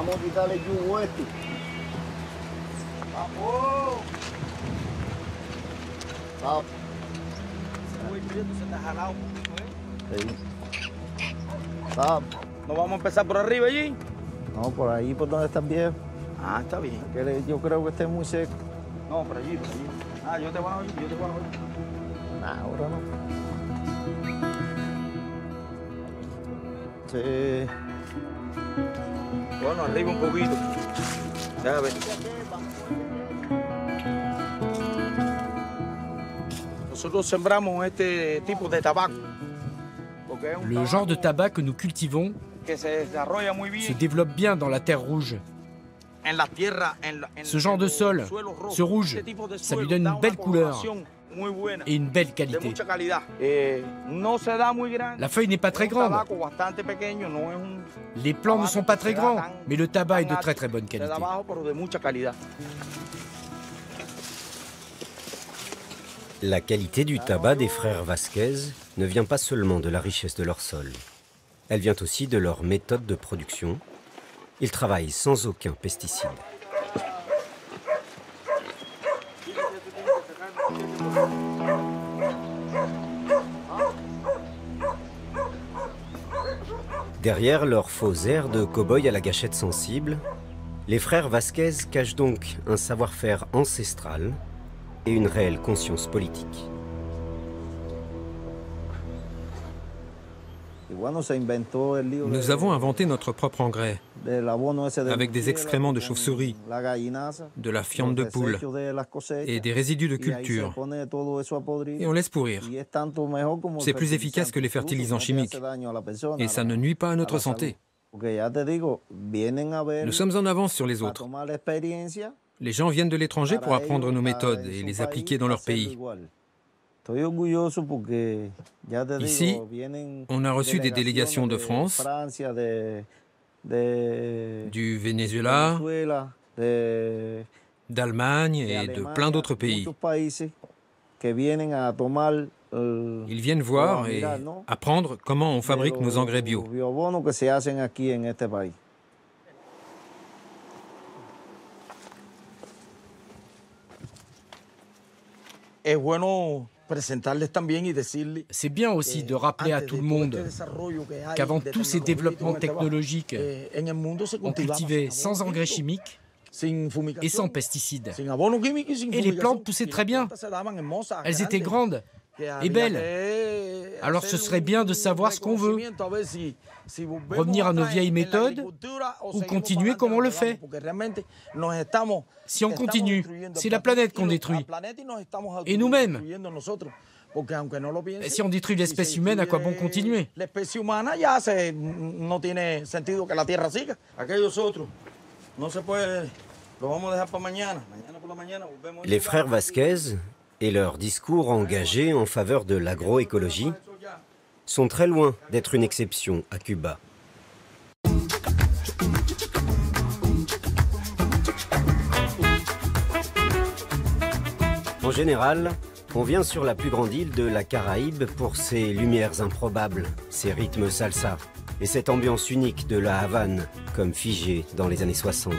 Vamos a quitarle el yugo este. ¡Vamos! ¡Vamos! Muy bien, se te ha jalado un poquito, ¿eh? Sí. Vamos. ¿No vamos a empezar por arriba allí? No, por ahí, por donde está el viejo. Ah, está bien. Yo creo que esté muy seco. No, por allí, por allí. Ah, yo te bajo allí, yo te bajo allí. Nah, ahora no. Sí. Bueno, arriba un poquito. Ya ves. Nosotros sembramos este tipo de tabaco. Le genre de tabac que nous cultivons se développe bien dans la terre rouge. Ce genre de sol, ce rouge, ça lui donne une belle couleur et une belle qualité. La feuille n'est pas très grande. Les plants ne sont pas très grands, mais le tabac est de très très bonne qualité. La qualité du tabac des frères Vasquez ne vient pas seulement de la richesse de leur sol. Elle vient aussi de leur méthode de production. Ils travaillent sans aucun pesticide. Derrière leurs faux airs de cow-boy à la gâchette sensible, les frères Vasquez cachent donc un savoir-faire ancestral et une réelle conscience politique. Nous avons inventé notre propre engrais, avec des excréments de chauve-souris, de la fiente de poule et des résidus de culture. Et on laisse pourrir. C'est plus efficace que les fertilisants chimiques. Et ça ne nuit pas à notre santé. Nous sommes en avance sur les autres. Les gens viennent de l'étranger pour apprendre nos méthodes et les appliquer dans leur pays. Ici, on a reçu des délégations de France, du Venezuela, d'Allemagne et de plein d'autres pays. Ils viennent voir et apprendre comment on fabrique nos engrais bio. C'est bien aussi de rappeler à tout le monde qu'avant tous ces développements technologiques, on cultivait sans engrais chimiques et sans pesticides. Et les plantes poussaient très bien. Elles étaient grandes et belles. Alors ce serait bien de savoir ce qu'on veut. Revenir à nos vieilles méthodes ou continuer comme on le fait. Si on continue, c'est la planète qu'on détruit. Et nous-mêmes. Et si on détruit l'espèce humaine, à quoi bon continuer? Les frères Vasquez et leur discours engagé en faveur de l'agroécologie sont très loin d'être une exception à Cuba. En général, on vient sur la plus grande île de la Caraïbe pour ses lumières improbables, ses rythmes salsa et cette ambiance unique de la Havane, comme figée dans les années 60.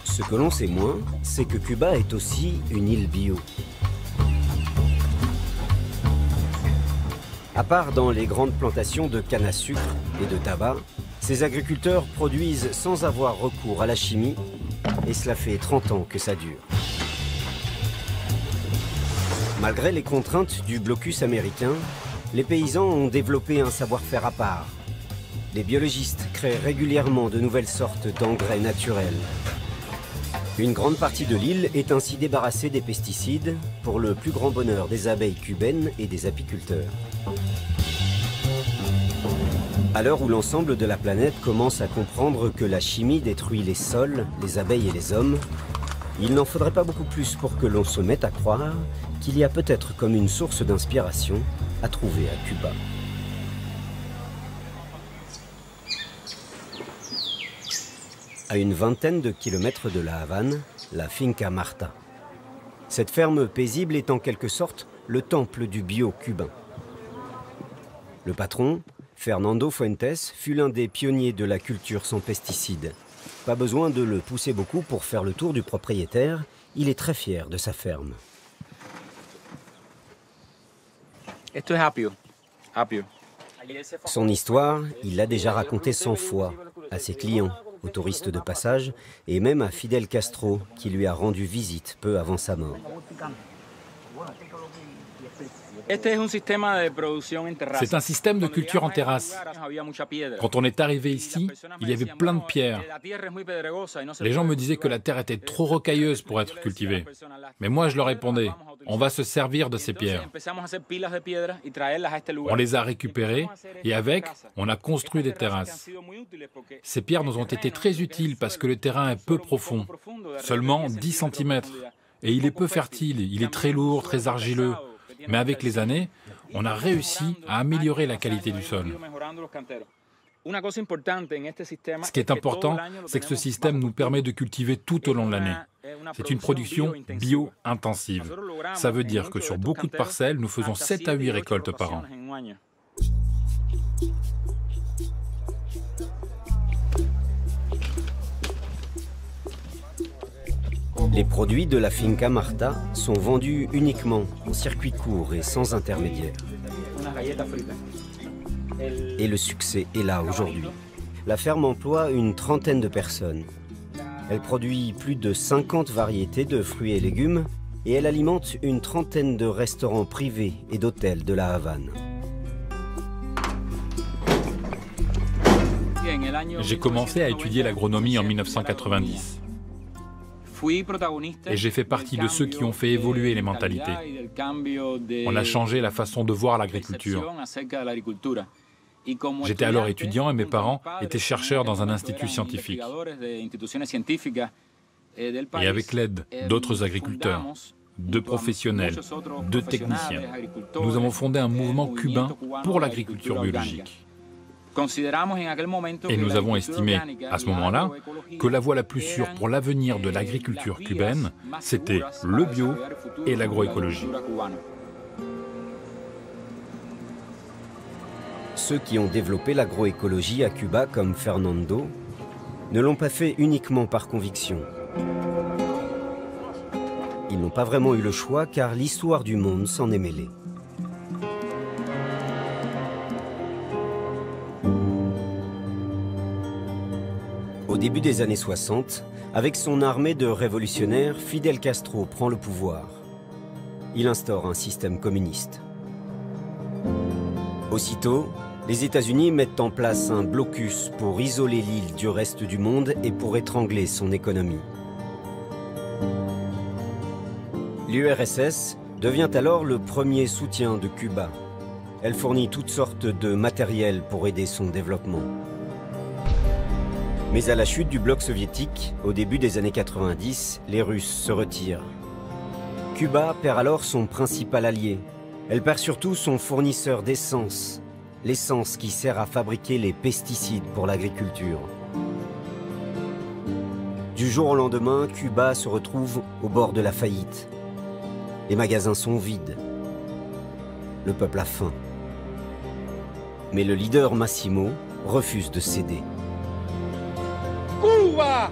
Ce que l'on sait moins, c'est que Cuba est aussi une île bio. À part dans les grandes plantations de canne à sucre et de tabac, ces agriculteurs produisent sans avoir recours à la chimie, et cela fait 30 ans que ça dure. Malgré les contraintes du blocus américain, les paysans ont développé un savoir-faire à part. Les biologistes créent régulièrement de nouvelles sortes d'engrais naturels. Une grande partie de l'île est ainsi débarrassée des pesticides pour le plus grand bonheur des abeilles cubaines et des apiculteurs. À l'heure où l'ensemble de la planète commence à comprendre que la chimie détruit les sols, les abeilles et les hommes, il n'en faudrait pas beaucoup plus pour que l'on se mette à croire qu'il y a peut-être comme une source d'inspiration à trouver à Cuba. À une vingtaine de kilomètres de la Havane, la Finca Marta. Cette ferme paisible est en quelque sorte le temple du bio cubain. Le patron, Fernando Fuentes, fut l'un des pionniers de la culture sans pesticides. Pas besoin de le pousser beaucoup pour faire le tour du propriétaire, il est très fier de sa ferme. Son histoire, il l'a déjà racontée 100 fois à ses clients, aux touristes de passage et même à Fidel Castro qui lui a rendu visite peu avant sa mort. C'est un système de culture en terrasse. Quand on est arrivé ici, il y avait plein de pierres. Les gens me disaient que la terre était trop rocailleuse pour être cultivée. Mais moi, je leur répondais, on va se servir de ces pierres. On les a récupérées et avec, on a construit des terrasses. Ces pierres nous ont été très utiles parce que le terrain est peu profond, seulement 10 cm. Et il est peu fertile, il est très lourd, très argileux. Mais avec les années, on a réussi à améliorer la qualité du sol. Ce qui est important, c'est que ce système nous permet de cultiver tout au long de l'année. C'est une production bio-intensive. Ça veut dire que sur beaucoup de parcelles, nous faisons 7 à 8 récoltes par an. Les produits de la Finca Marta sont vendus uniquement en circuit court et sans intermédiaire. Et le succès est là aujourd'hui. La ferme emploie une trentaine de personnes. Elle produit plus de 50 variétés de fruits et légumes et elle alimente une trentaine de restaurants privés et d'hôtels de la Havane. J'ai commencé à étudier l'agronomie en 1990. Et j'ai fait partie de ceux qui ont fait évoluer les mentalités. On a changé la façon de voir l'agriculture. J'étais alors étudiant et mes parents étaient chercheurs dans un institut scientifique. Et avec l'aide d'autres agriculteurs, de professionnels, de techniciens, nous avons fondé un mouvement cubain pour l'agriculture biologique. Et nous avons estimé, à ce moment-là, que la voie la plus sûre pour l'avenir de l'agriculture cubaine, c'était le bio et l'agroécologie. Ceux qui ont développé l'agroécologie à Cuba, comme Fernando, ne l'ont pas fait uniquement par conviction. Ils n'ont pas vraiment eu le choix car l'histoire du monde s'en est mêlée. Au début des années 60, avec son armée de révolutionnaires, Fidel Castro prend le pouvoir. Il instaure un système communiste. Aussitôt, les États-Unis mettent en place un blocus pour isoler l'île du reste du monde et pour étrangler son économie. L'URSS devient alors le premier soutien de Cuba. Elle fournit toutes sortes de matériel pour aider son développement. Mais à la chute du bloc soviétique, au début des années 90, les Russes se retirent. Cuba perd alors son principal allié. Elle perd surtout son fournisseur d'essence, l'essence qui sert à fabriquer les pesticides pour l'agriculture. Du jour au lendemain, Cuba se retrouve au bord de la faillite. Les magasins sont vides. Le peuple a faim. Mais le leader Massimo refuse de céder. Cuba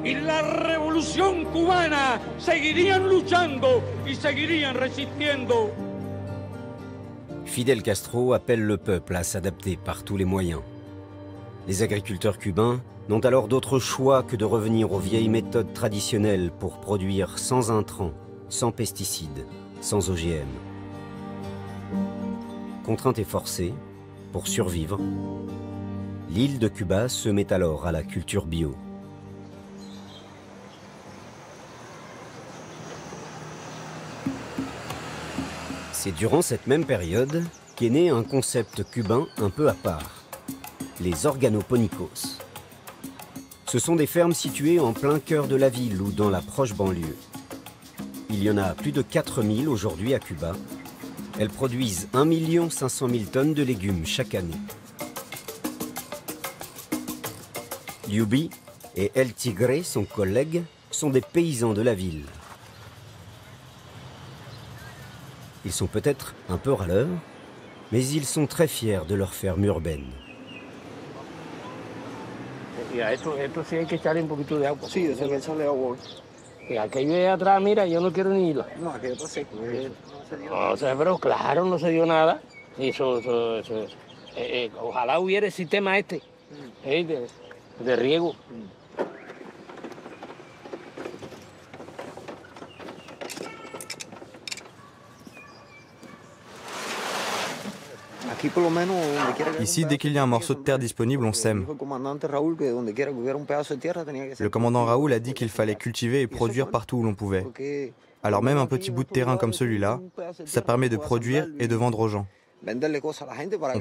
y la revolución cubana seguirían luchando y seguirían resistiendo. Fidel Castro appelle le peuple à s'adapter par tous les moyens. Les agriculteurs cubains n'ont alors d'autre choix que de revenir aux vieilles méthodes traditionnelles pour produire sans intrants, sans pesticides, sans OGM. Contrainte et forcée, pour survivre, l'île de Cuba se met alors à la culture bio. C'est durant cette même période qu'est né un concept cubain un peu à part, les organoponicos. Ce sont des fermes situées en plein cœur de la ville ou dans la proche banlieue. Il y en a plus de 4000 aujourd'hui à Cuba. Elles produisent 1 500 000 tonnes de légumes chaque année. Yubi et El Tigre, son collègue, sont des paysans de la ville. Ils sont peut-être un peu râleurs, mais ils sont très fiers de leur ferme urbaine. Esto sí hay que echarle un poquito de agua. Sí, eso hay que echarle agua. Aquello de atrás, mira, yo no quiero ni irla. No, aquello está seco. O sea, pero claro, no se dio nada. Eso. Ojalá hubiera el sistema este de riego. Ici, dès qu'il y a un morceau de terre disponible, on sème. Le commandant Raoul a dit qu'il fallait cultiver et produire partout où l'on pouvait. Alors même un petit bout de terrain comme celui-là, ça permet de produire et de vendre aux gens. On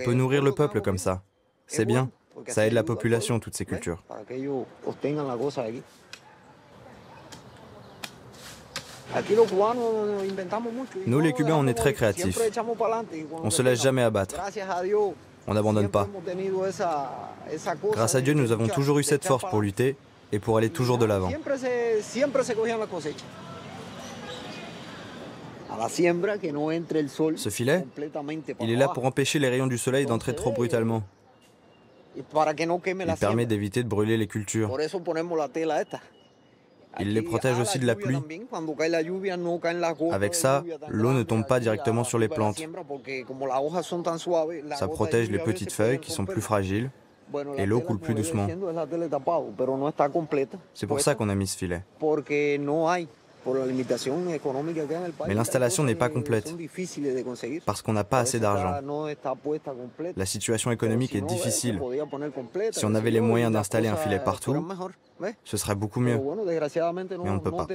peut nourrir le peuple comme ça. C'est bien, ça aide la population, toutes ces cultures. Nous, les Cubains, on est très créatifs. On ne se laisse jamais abattre. On n'abandonne pas. Grâce à Dieu, nous avons toujours eu cette force pour lutter et pour aller toujours de l'avant. Ce filet, il est là pour empêcher les rayons du soleil d'entrer trop brutalement. Il permet d'éviter de brûler les cultures. Il les protège aussi de la pluie. Avec ça, l'eau ne tombe pas directement sur les plantes. Ça protège les petites feuilles qui sont plus fragiles et l'eau coule plus doucement. C'est pour ça qu'on a mis ce filet. Mais l'installation n'est pas complète, parce qu'on n'a pas assez d'argent. La situation économique est difficile. Si on avait les moyens d'installer un filet partout, ce serait beaucoup mieux. Mais on ne peut pas.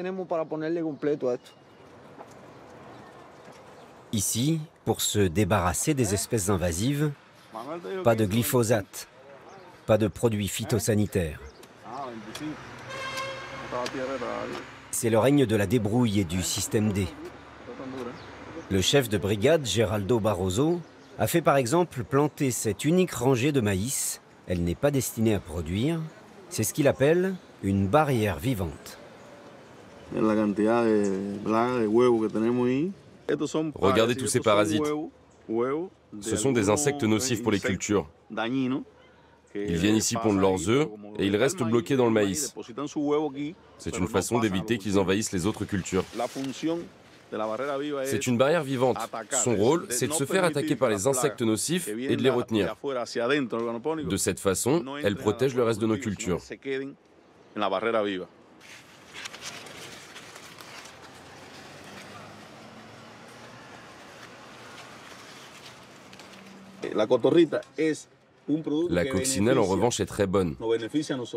Ici, pour se débarrasser des espèces invasives, pas de glyphosate, pas de produits phytosanitaires. C'est le règne de la débrouille et du système D. Le chef de brigade, Geraldo Barroso, a fait par exemple planter cette unique rangée de maïs. Elle n'est pas destinée à produire. C'est ce qu'il appelle une barrière vivante. Regardez tous ces parasites. Ce sont des insectes nocifs pour les cultures. Ils viennent ici pondre leurs œufs et ils restent bloqués dans le maïs. C'est une façon d'éviter qu'ils envahissent les autres cultures. C'est une barrière vivante. Son rôle, c'est de se faire attaquer par les insectes nocifs et de les retenir. De cette façon, elle protège le reste de nos cultures. La coccinelle, en revanche, est très bonne.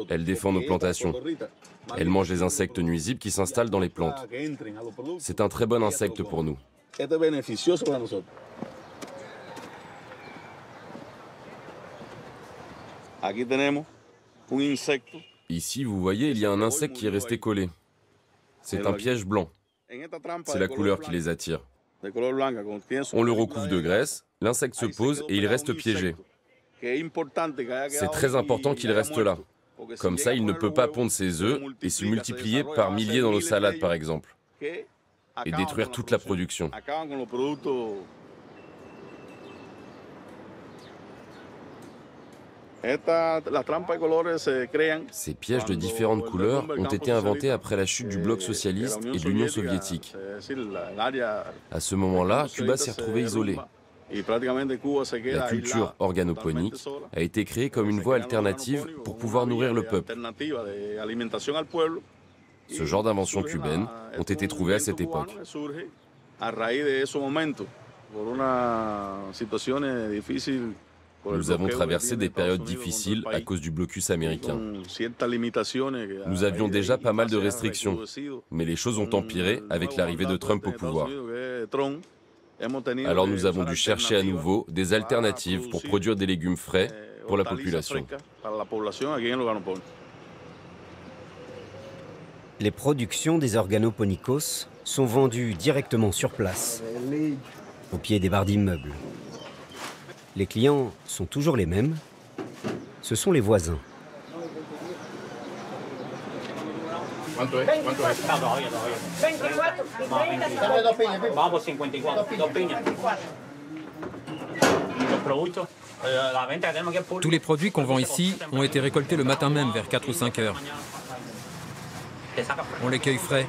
Elle défend nos plantations. Elle mange les insectes nuisibles qui s'installent dans les plantes. C'est un très bon insecte pour nous. Ici, vous voyez, il y a un insecte qui est resté collé. C'est un piège blanc. C'est la couleur qui les attire. On le recouvre de graisse, l'insecte se pose et il reste piégé. C'est très important qu'il reste là. Comme ça, il ne peut pas pondre ses œufs et se multiplier par milliers dans nos salades, par exemple, et détruire toute la production. Ces pièges de différentes couleurs ont été inventés après la chute du bloc socialiste et de l'Union soviétique. À ce moment-là, Cuba s'est retrouvée isolée. La culture organoponique a été créée comme une voie alternative pour pouvoir nourrir le peuple. Ce genre d'inventions cubaines ont été trouvées à cette époque. Nous avons traversé des périodes difficiles à cause du blocus américain. Nous avions déjà pas mal de restrictions, mais les choses ont empiré avec l'arrivée de Trump au pouvoir. Alors nous avons dû chercher à nouveau des alternatives pour produire des légumes frais pour la population. Les productions des organoponicos sont vendues directement sur place, au pied des barres d'immeubles. Les clients sont toujours les mêmes, ce sont les voisins. Tous les produits qu'on vend ici ont été récoltés le matin même, vers 4 ou 5 heures. On les cueille frais.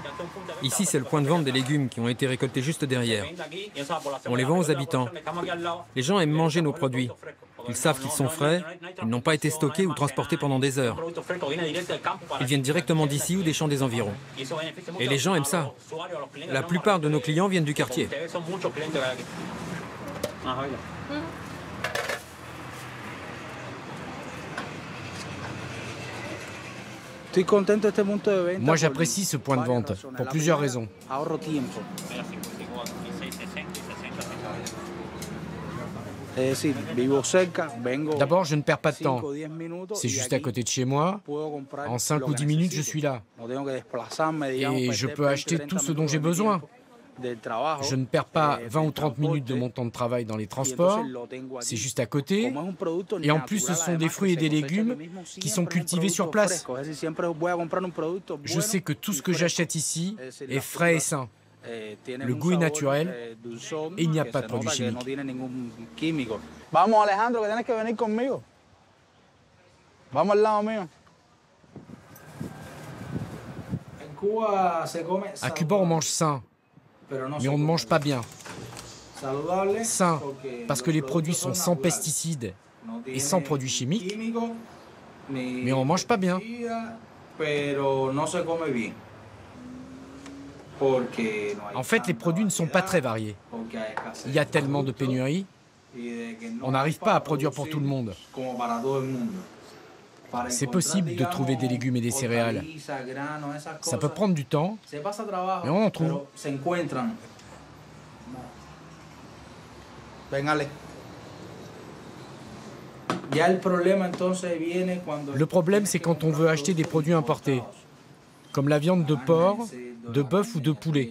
Ici, c'est le point de vente des légumes qui ont été récoltés juste derrière. On les vend aux habitants. Les gens aiment manger nos produits. Ils savent qu'ils sont frais, ils n'ont pas été stockés ou transportés pendant des heures. Ils viennent directement d'ici ou des champs des environs. Et les gens aiment ça. La plupart de nos clients viennent du quartier. Moi, j'apprécie ce point de vente pour plusieurs raisons. D'abord, je ne perds pas de temps. C'est juste à côté de chez moi. En 5 ou 10 minutes, je suis là. Et je peux acheter tout ce dont j'ai besoin. Je ne perds pas 20 ou 30 minutes de mon temps de travail dans les transports. C'est juste à côté. Et en plus, ce sont des fruits et des légumes qui sont cultivés sur place. Je sais que tout ce que j'achète ici est frais et sain. Le goût est naturel et il n'y a pas de produits chimiques. Vamos, Alejandro, que tienes que venir conmigo. Vamos al lado mío. À Cuba, on mange sain, mais on ne mange pas bien. Sain, parce que les produits sont sans pesticides et sans produits chimiques, mais on ne mange pas bien. En fait, les produits ne sont pas très variés. Il y a tellement de pénuries, on n'arrive pas à produire pour tout le monde. C'est possible de trouver des légumes et des céréales. Ça peut prendre du temps, mais on en trouve. Le problème, c'est quand on veut acheter des produits importés, comme la viande de porc, de bœuf ou de poulet.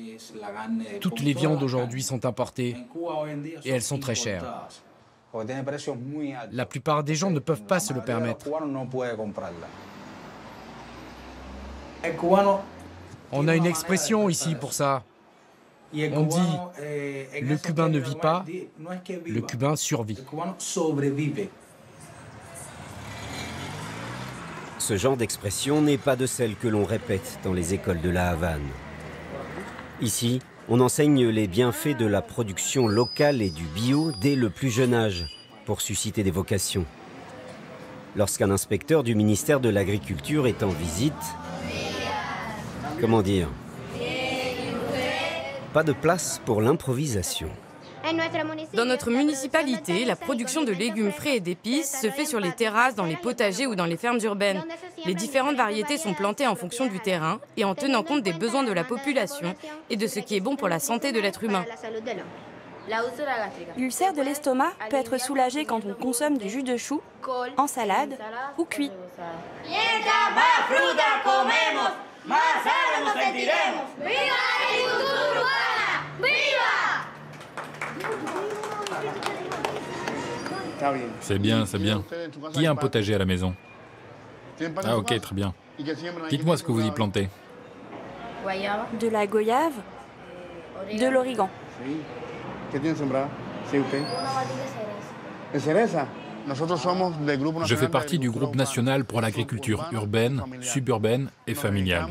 Toutes les viandes aujourd'hui sont importées et elles sont très chères. La plupart des gens ne peuvent pas se le permettre. On a une expression ici pour ça. On dit « le Cubain ne vit pas, le Cubain survit ». Ce genre d'expression n'est pas de celle que l'on répète dans les écoles de la Havane. Ici, on enseigne les bienfaits de la production locale et du bio dès le plus jeune âge, pour susciter des vocations. Lorsqu'un inspecteur du ministère de l'Agriculture est en visite, comment dire, pas de place pour l'improvisation. Dans notre municipalité, la production de légumes frais et d'épices se fait sur les terrasses, dans les potagers ou dans les fermes urbaines. Les différentes variétés sont plantées en fonction du terrain et en tenant compte des besoins de la population et de ce qui est bon pour la santé de l'être humain. L'ulcère de l'estomac peut être soulagé quand on consomme du jus de chou, en salade ou cuit. C'est bien, c'est bien. Qui a un potager à la maison? Ah ok, très bien. Dites-moi ce que vous y plantez. De la goyave, de l'origan. Je fais partie du groupe national pour l'agriculture urbaine, suburbaine et familiale.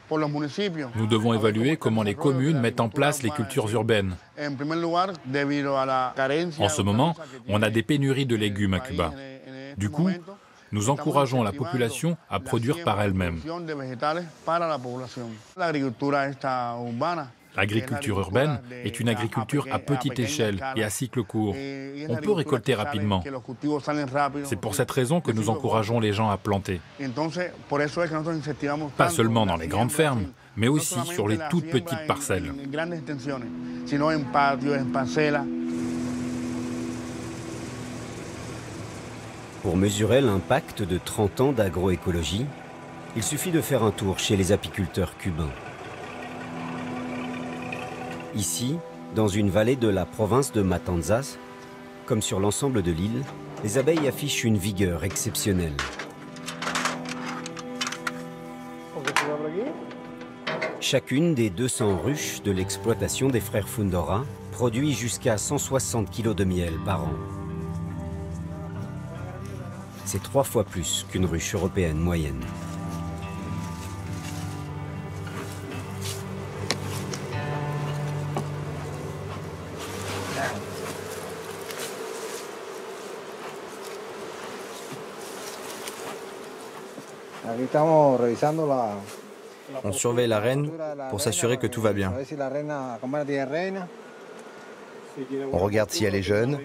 Nous devons évaluer comment les communes mettent en place les cultures urbaines. En ce moment, on a des pénuries de légumes à Cuba. Du coup, nous encourageons la population à produire par elle-même. L'agriculture urbaine est une agriculture à petite échelle et à cycle court. On peut récolter rapidement. C'est pour cette raison que nous encourageons les gens à planter. Pas seulement dans les grandes fermes, mais aussi sur les toutes petites parcelles. Pour mesurer l'impact de 30 ans d'agroécologie, il suffit de faire un tour chez les apiculteurs cubains. Ici, dans une vallée de la province de Matanzas, comme sur l'ensemble de l'île, les abeilles affichent une vigueur exceptionnelle. Chacune des 200 ruches de l'exploitation des frères Fundora produit jusqu'à 160 kg de miel par an. C'est 3 fois plus qu'une ruche européenne moyenne. On surveille la reine pour s'assurer que tout va bien. On regarde si elle est jeune,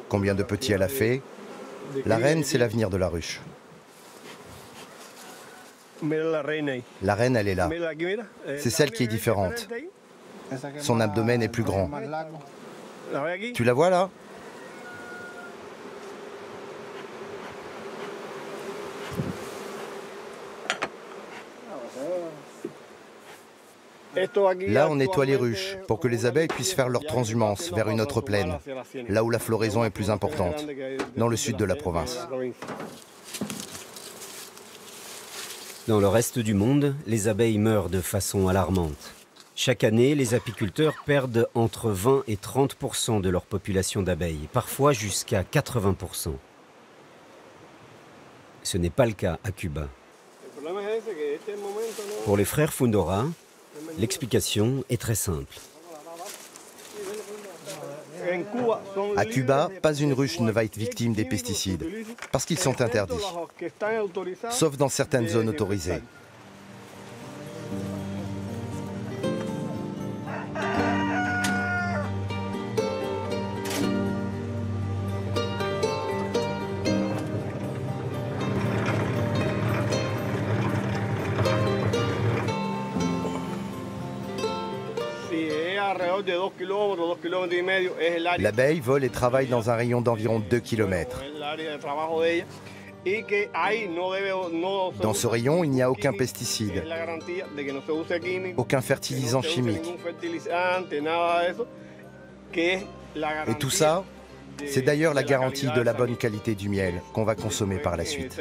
combien de petits elle a fait. La reine, c'est l'avenir de la ruche. La reine, elle est là. C'est celle qui est différente. Son abdomen est plus grand. Tu la vois là ? Là, on nettoie les ruches pour que les abeilles puissent faire leur transhumance vers une autre plaine, là où la floraison est plus importante, dans le sud de la province. Dans le reste du monde, les abeilles meurent de façon alarmante. Chaque année, les apiculteurs perdent entre 20 et 30% de leur population d'abeilles, parfois jusqu'à 80%. Ce n'est pas le cas à Cuba. Pour les frères Fundora, l'explication est très simple. À Cuba, pas une ruche ne va être victime des pesticides, parce qu'ils sont interdits, sauf dans certaines zones autorisées. L'abeille vole et travaille dans un rayon d'environ 2 km. Dans ce rayon, il n'y a aucun pesticide, aucun fertilisant chimique. Et tout ça, c'est d'ailleurs la garantie de la bonne qualité du miel qu'on va consommer par la suite.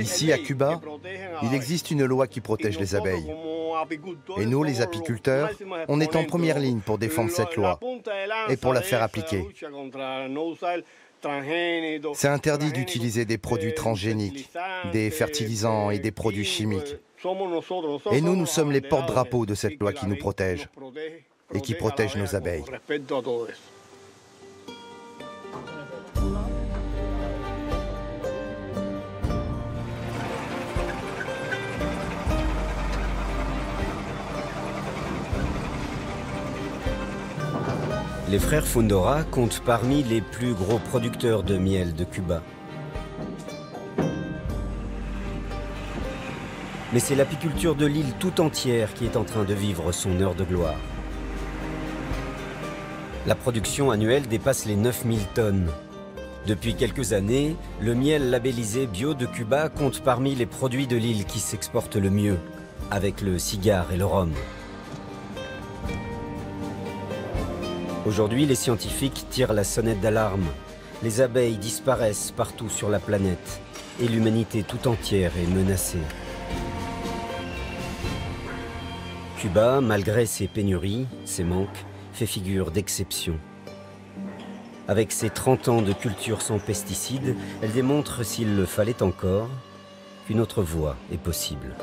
Ici, à Cuba, il existe une loi qui protège les abeilles. Et nous, les apiculteurs, on est en première ligne pour défendre cette loi et pour la faire appliquer. C'est interdit d'utiliser des produits transgéniques, des fertilisants et des produits chimiques. Et nous, nous sommes les porte-drapeaux de cette loi qui nous protège et qui protège nos abeilles. Les frères Fundora comptent parmi les plus gros producteurs de miel de Cuba. Mais c'est l'apiculture de l'île tout entière qui est en train de vivre son heure de gloire. La production annuelle dépasse les 9000 tonnes. Depuis quelques années, le miel labellisé bio de Cuba compte parmi les produits de l'île qui s'exportent le mieux, avec le cigare et le rhum. Aujourd'hui, les scientifiques tirent la sonnette d'alarme. Les abeilles disparaissent partout sur la planète et l'humanité tout entière est menacée. Cuba, malgré ses pénuries, ses manques, fait figure d'exception. Avec ses 30 ans de culture sans pesticides, elle démontre, s'il le fallait encore, qu'une autre voie est possible.